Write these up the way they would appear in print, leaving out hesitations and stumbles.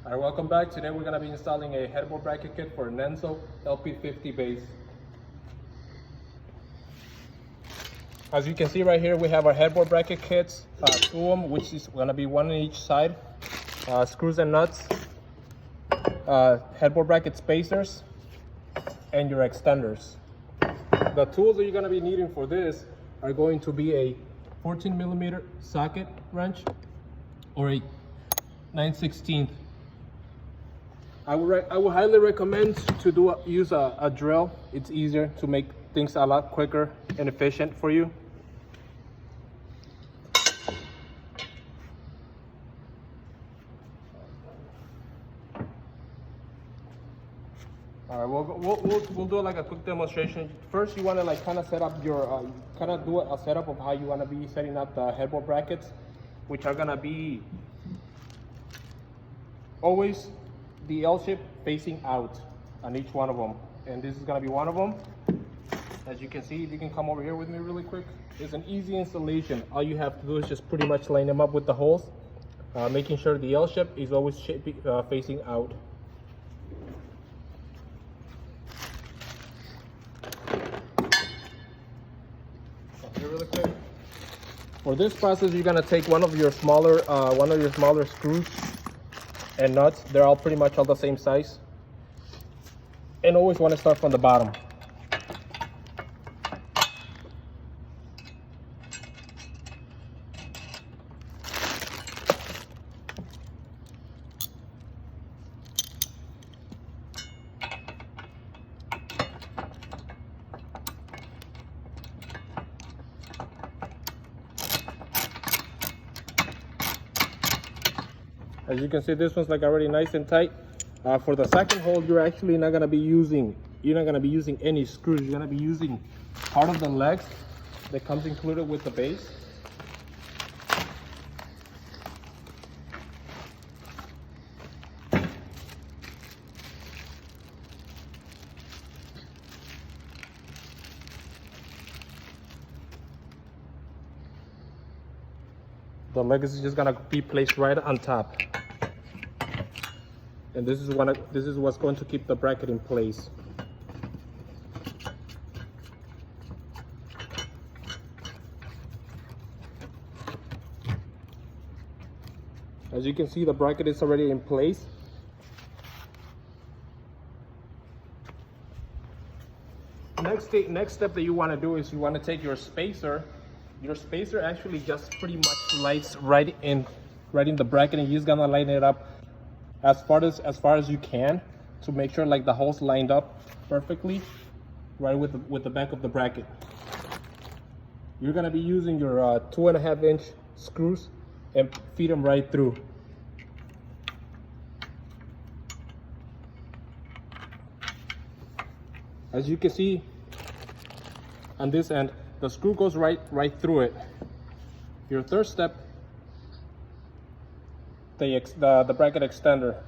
Alright, welcome back. Today we're going to be installing a headboard bracket kit for an Enso Lp50 base. As you can see right here, we have our headboard bracket kits, two of them, which is going to be one on each side, screws and nuts, headboard bracket spacers, and your extenders. The tools that you're going to be needing for this are going to be a 14mm socket wrench or a 9/16. I would highly recommend to use a drill. It's easier to make things a lot quicker and efficient for you. All right, we'll do like a quick demonstration. First, you want to like kind of set up your do a setup of how you want to be setting up the headboard brackets, which are gonna be always the L shape facing out on each one of them, and this is going to be one of them. As you can see, if you can come over here with me really quick, it's an easy installation. All you have to do is just pretty much line them up with the holes, making sure the L shape is always facing out. Here really quick. For this process, you're going to take one of your smaller screws and nuts. They're all pretty much all the same size, and always want to start from the bottom. As you can see, this one's like already nice and tight. For the second hole, you're actually not gonna be using any screws. You're gonna be using part of the legs that comes included with the base. The leg is just gonna be placed right on top. And this is what's going to keep the bracket in place. As you can see, the bracket is already in place. Next step that you want to do is you want to take your spacer. Your spacer actually just pretty much lies right in the bracket, and you're just gonna line it up as far as you can to make sure like the holes lined up perfectly right with the back of the bracket. You're gonna be using your 2.5-inch screws and feed them right through. As you can see on this end, the screw goes right through it. Your third step, the bracket extender.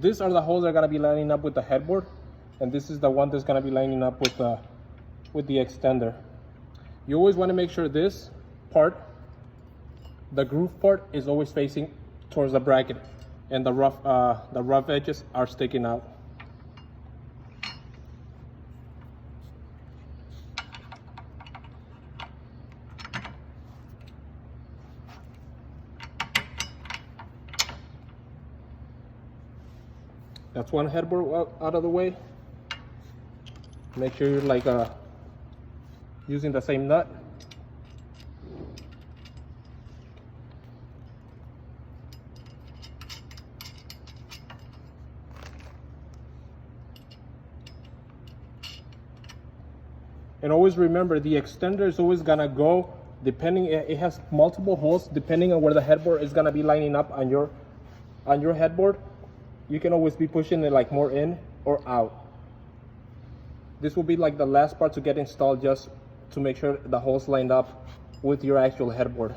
These are the holes that are gonna be lining up with the headboard, and this is the one that's gonna be lining up with the extender. You always want to make sure this part, the groove part, is always facing towards the bracket, and the rough edges are sticking out. That's one headboard out of the way. Make sure you're like using the same nut. And always remember, the extender is always gonna go depending. It has multiple holes depending on where the headboard is gonna be lining up on your headboard. You can always be pushing it like more in or out. This will be like the last part to get installed, just to make sure the holes lined up with your actual headboard.